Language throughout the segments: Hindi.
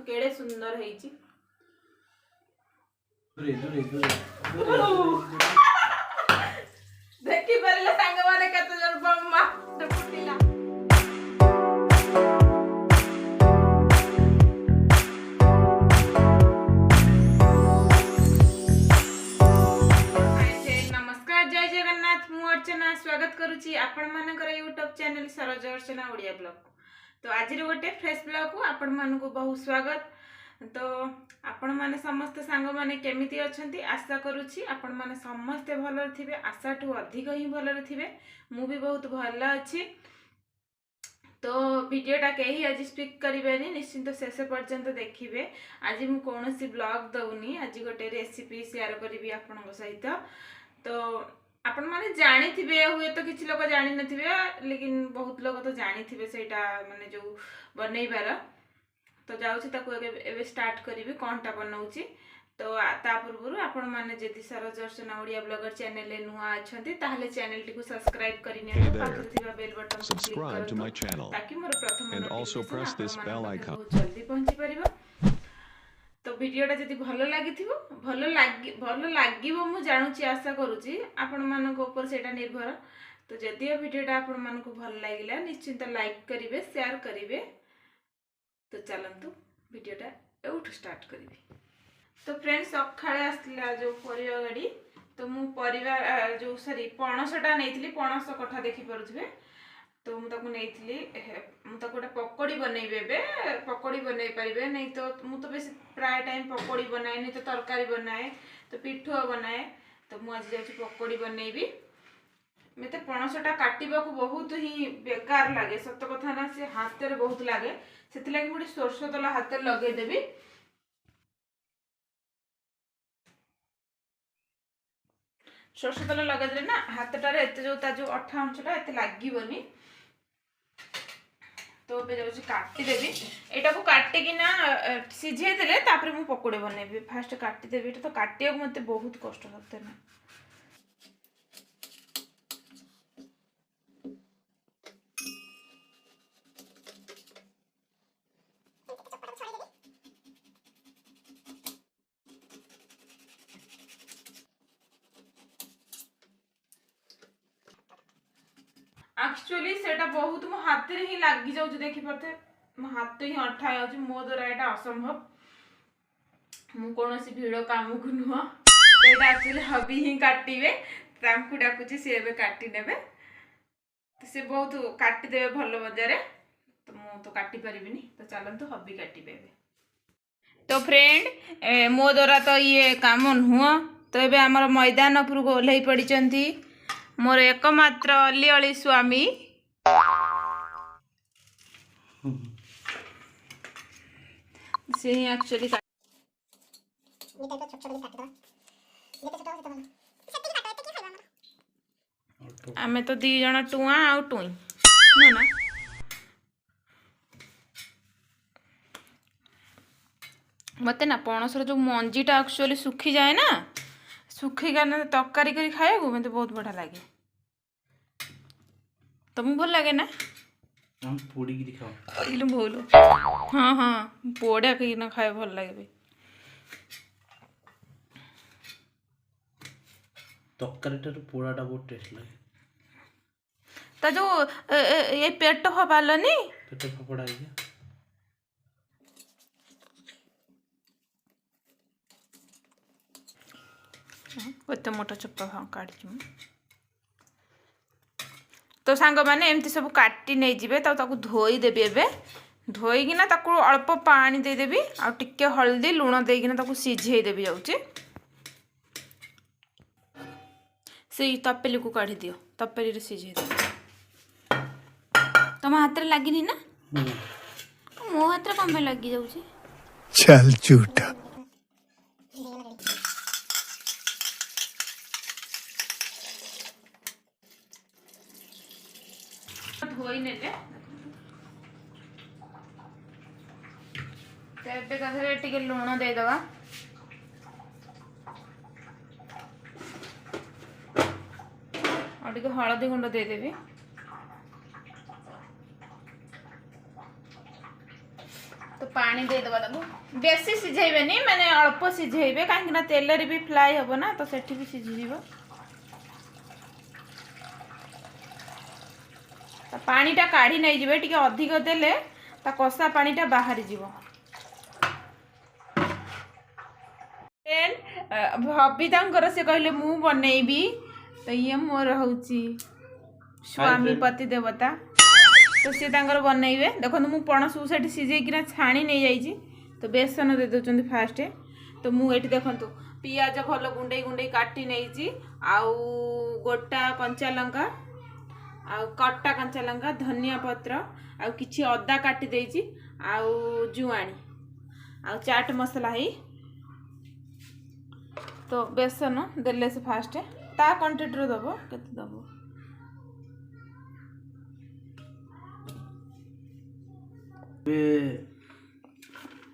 केड़े सुंदर हेची देखि परले संग माने कत जन बम्मा फुटिला। नमस्कार, जय जगन्नाथ। मु अर्चना स्वागत करुची आपण मानकर यूट्यूब चैनल सरोज अर्चना ओडिया ब्लॉग। तो आज गोटे फ्रेश ब्लॉग को आपण मान को बहुत स्वागत। तो आपण माने समस्त सांग माने केमिति अछंती आशा करूची आपण माने समस्त भलो थिबे, आशा ठू अधिक ही भलो थिबे। मु भी बहुत भलो अछि। तो वीडियोटा कहीं आज स्पिक करेनि, निश्चिंत शेष पर्यंत देखिए। आज मु कौनसी ब्लॉग दउनी, आज गोटे रेसिपी शेयर करी आपण सहित। तो आपण माने जानी थिबे, हुए तो किछि लोग जानी नथिबे, लेकिन बहुत लोग तो जानी थिबे सेटा माने जो बनैबार। तो जाउछि ताको एबे स्टार्ट करिवि कोनटा बनाउछि। तो ता पूर्व आपण माने जदि सरोज अर्चना ओडिया ब्लॉगर चैनल ले नुआ अछंती ताहले चैनल टिकु सब्सक्राइब करिने तो पाखर थिबा बेल बटन को क्लिक करतो ताकि मोर प्रथम नोटिफिकेशन बहुत जल्दी पहुंची परिबो। तो वीडियोटा जदि भलो लागिथिबो, भलो लागिबो मु जानुची, आशा करूची आपण मानक ऊपर सेटा निर्भर। तो जदि वीडियोटा आपण मानक भलो लागिला निश्चिंत लाइक करिवे, शेयर करिवे। तो चलंतु वीडियोटा एउठ स्टार्ट करिवे। तो फ्रेंड्स सखाळे आसला जो परिवा गाड़ी, तो मु परिवा जो सॉरी पणसटा नेइथिली, पणस कथा देखि परुथबे। तो मु ताको नेइथिली, मु ताको गोटे पकोड़ी बनैबे। बे पकोड़ी बनै परिबे नै तो मु तो बेसी प्राय टाइम पकोड़ी बनाए, नै तो तरकारी बनाए, तो पिठो बनाए। तो मु आज जाउछि पकोड़ी बनैबी। मते पणसटा काटिबा को बहुत ही बेकार लागे, सत्य कथा ना, से हाथ रे बहुत लागे। सेति लागि मुडी सरसो तला हाथ रे लगे देबी। सरसो तला लगे देले ना हाथटारे एते जो ता जो अठा अंशटा एते लागिबोनी। तो पे जाउछि काटी देबी। एटा को काटे कि ना सिझे देले तापर मु पकोड़ी बनेबी। फास्ट काटी देबी। एटा तो काटिया को मते बहुत कष्ट होते ना। एक्चुअली सेटा बहुत मो हाथ रे ही लागी जाउ, देखि परते मो हाथ ही अठा जाउ, मो द्वारा एटा असंभव। मु कोनोसी भिडियो काम को नुह, एटा एक्चुअली हबी ही काटिबे। तामकु डाकुची से एबे काटी नेबे। तो से बहुत काटी देबे भलो बजारे। तो मु तो काटी परिबिनी। तो चलंतु हबी काटिबे। तो फ्रेंड मो द्वारा तो ये काम नुह। तो एबे हमर मैदान पर को ओल्है पडिचंती मोर एकमात्र अली अली स्वामी। से एक्चुअली आमे तो दी जण टुआ आ टुई न ना। मते ना पणसर जो मंजीटा एक्चुअली सुखी जाए ना, सुखी गाने तरकारी करी खाए को मते बहुत बढ़िया लागे। तुमको भल लगे ना? हम पोड़ी की दिखाओ। इलु बोलो। हां हां पोड़ा के ना खाए भल लागे बे। तरकारीटा रो पोड़ाटा बहुत टेस्ट लागे। ता जो ये पेट हबालनी पेट फपड़ा गया। ओते मोटा चप्पा काढी छु। तो सांग माने एमती सब काटी नै जिवे। ताकू धोई देबी। एबे धोई कि ना ताकू अल्प पानी दे देबी आ टिके हल्दी लूण दे कि ना ताकू सिझेई देबी। जाउची से तपेली को काढी दियो, तपेली रे सिझेई दे। तम हाथ रे लागिनी ना? मो हाथ रे कम लागी जाउची। चल झूठा। धोई नेले तेबे कथरे टिके लूण दे दवा। और टिके हळदी गुंड दे देबी। तो पानी दे दबा ताको बेसी सिझेबेनी माने अल्प सिझेबे काहे ना तेल रे भी फ्राई हबो ना तो सेठी भी सिझी जीवो ता पानी टा काढी नै जिवे टिके अधिक देले ता कसा पानी टा बाहरी जीवो फ्रेंड भाभी तांकर से कहले मु बनेबी तो ये मोर होउची स्वामी पति देवता तो सी तांकर बनइबे देखो मु पणस सेठी सिझे किना छाणी नै जाईची तो बेसन दे दोचंदी फास्ट तो मु एठी देखंतु पियाज भलो गुंडे गुंडे काटी नैची आउ गोटा कंचा लंका आउ कट्टा कंचा लंका धनिया पत्र आउ किछि अदा काटी देइची आउ जुआणी आउ चाट मसला ही तो बेसन देले से फास्ट ता क्वांटिटी रो दबो केते दबो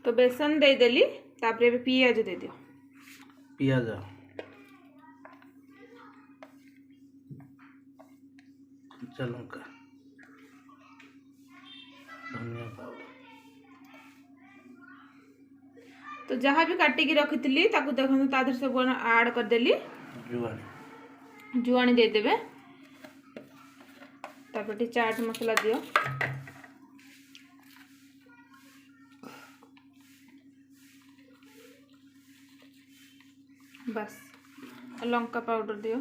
तो बेसन दे देली तापरे भी पियाज दे दियो पियाज कच्चा लंका धनिया पाउडर तो जहाँ भी काटिकी रखी ताकू देखो तादर सब ऐड कर देली जुआणी दे देबे तापर चाट मसला दियो बस लंका पाउडर दियो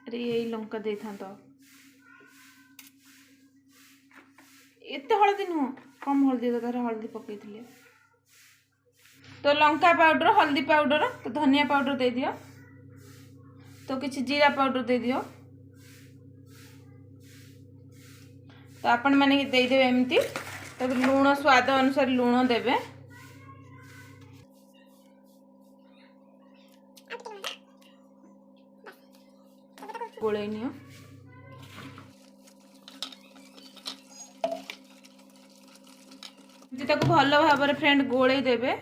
अरे यही लंका दे था तो एते हल्दी नुह कम हल्दी तो हल्दी पकई तो लंका पाउडर हल्दी पाउडर तो धनिया पाउडर दे दियो तो किछि जीरा पाउडर दे दियो तो आपण माने दे देबे एमती तो लूण स्वाद अनुसार लूण देबे गोळै नियो जे ताको भलो भाबरे फ्रेंड गोळै देबे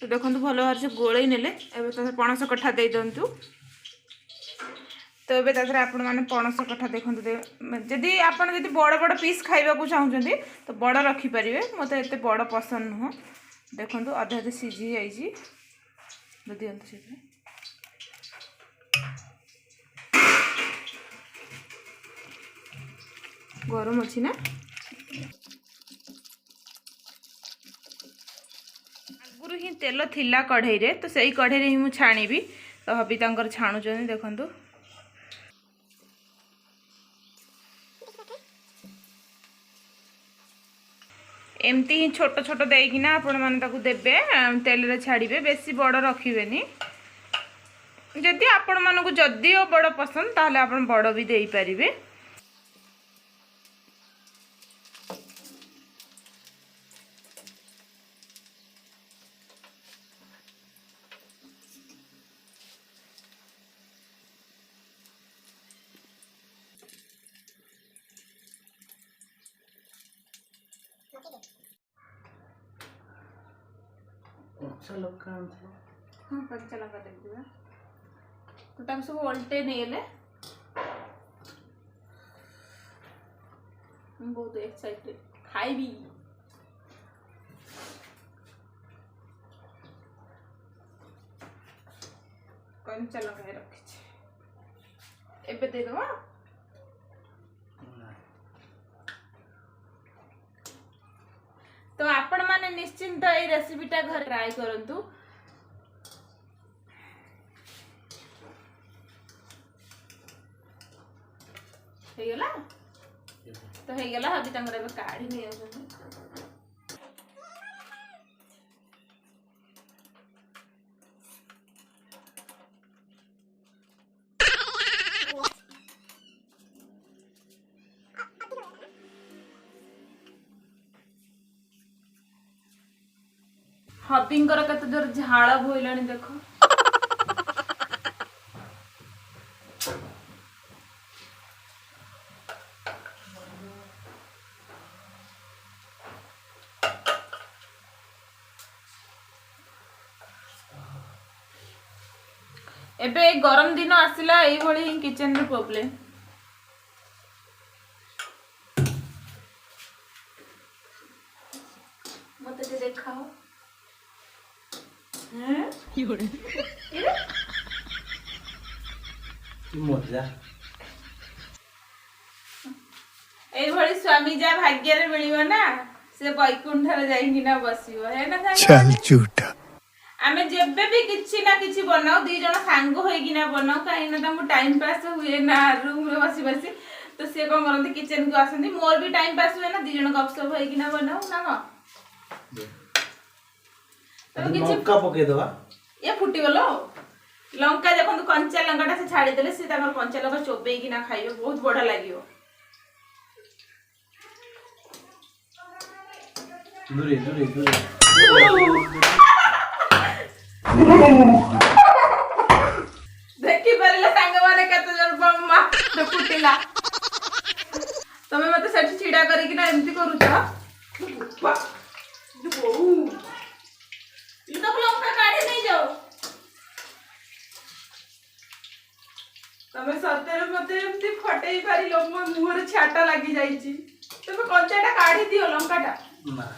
तो देखो भल भाव से गोल नेले एवं पणस कठा दे दिंतु तो ये आपण मैंने पणस कठा देखो जदि आप बड़ बड़ पीस खावा चाहते तो बड़ रखिपारे मत एत बड़ पसंद नुह देखो अधे अधे सीझी जाइए दिंतु से गरम अच्छी ना आगुरी ही तेल थिला कढ़ई रे तो सही कढ़ई रे ही मु छाणीबी तो हबी तांकर छाणुचनी देखंतु एमती ही छोट छोट देकिना आपण माने ताकू देबे तेल रे छाड़ीबे बेसी बड़ रखिबेनी जदि आपण मानकू जदि बड़ पसंद ताहले आपण बड़ भी देई परिबे अच्छा लंका हाँ कच्चा लंका दे दिबा तो ताक सब उल्टे नहीं ले हम बहुत एक्साइटेड खाइबी कच्चा लंका रखी छे एबे दे दवा तो आपण माने निश्चिंत ए रेसिपीटा घर ट्राई करंतु हे गेला तो हे गेला अभी तंगर एबे काढी नै आछन हबिंगर कत जोर झाड़ बोइलानी देखो एबे गरम दिन आसला एई भली किचन रे प्रॉब्लम मत देखाओ हैं मजा एभली स्वामी जा भाग्य रे मिलिबो ना से बैकुंठ रे जाई ना बसिबो है ना चल झूठा आमे जेबे भी किछि ना किछि बनाओ दी जण सांग होई कि ना बनाओ काहे ना तमु टाइम पास हुए ना रूम रे बसी बसी तो से को करंती किचन को आसंती मोर भी टाइम पास हुए ना दी जण गपसप होई कि ना बनाओ ना को तो किछि लंका पके दवा ये फुटी गलो लंका देखो कंचा लंकाटा से छाड़ी देले से ताकर कंचा लंका चोबे कि ना खाइबे बहुत बड़ा लागियो दूरे दूरे दूरे देखि परले सांग माने कत जर बम्मा तो फुटिला तमे मते सेठी छिडा करी कि ना एमती करूछ बा ओ ये तो लंका काढे नहीं जाओ तमे सतेरे मते एमती फटेई पारिलो मो मुहर छाटा लागि जाईची तमे कंचाटा काढी दियो लंकाटा ना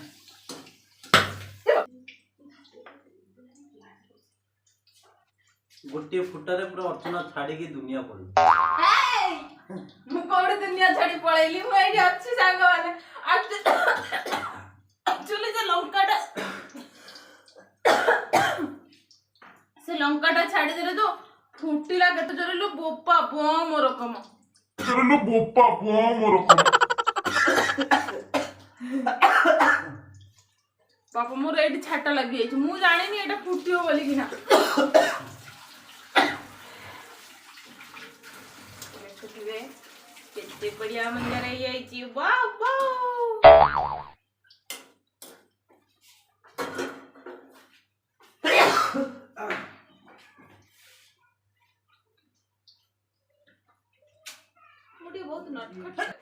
गोटे फुटारे पूरा अर्चना छाड़ी की दुनिया पड़ी मु कोड दुनिया छाड़ी पळैली मु एठी अछि सांग माने एक्चुअली जे लंकाटा से लंकाटा छाड़ी देले तो फुटिला केते जोरे लो बोपा बम रकम जोरे लो बोपा बम रकम बापा मोर एठी छाटा लागि जाई मु जानिनी एटा फुटियो बोली कि ना देखिबे केते बढ़िया मंदिर है ये जी वाओ वाओ मुझे बहुत नटखट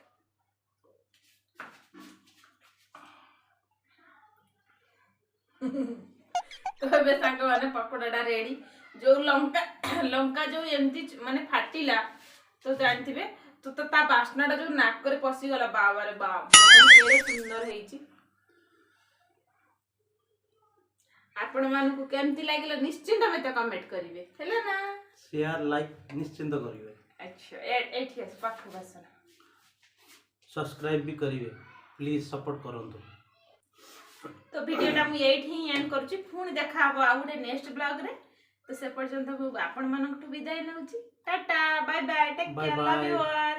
तो बे सांग माने पकोडाटा रेडी जो लंका लंका जो एमती माने फाटिला तो जानथिबे तो ता बास्नाटा जो नाक करे पसी गला बाबा रे बाप केरे सुंदर हेची आपण मानकु केमती लागिला निश्चित मते कमेंट करिवे हैला ना शेयर लाइक निश्चिंत करिवे अच्छा एठी आस पाखु बसना सब्सक्राइब भी करिवे प्लीज सपोर्ट करंतु तो वीडियोटा मु एठी ही एंड करछि पुणी देखा हबो आ गुटे नेक्स्ट ब्लॉग रे तो से पर्यंत आपण मानकटु विदाय नउछि tata bye bye take care love you all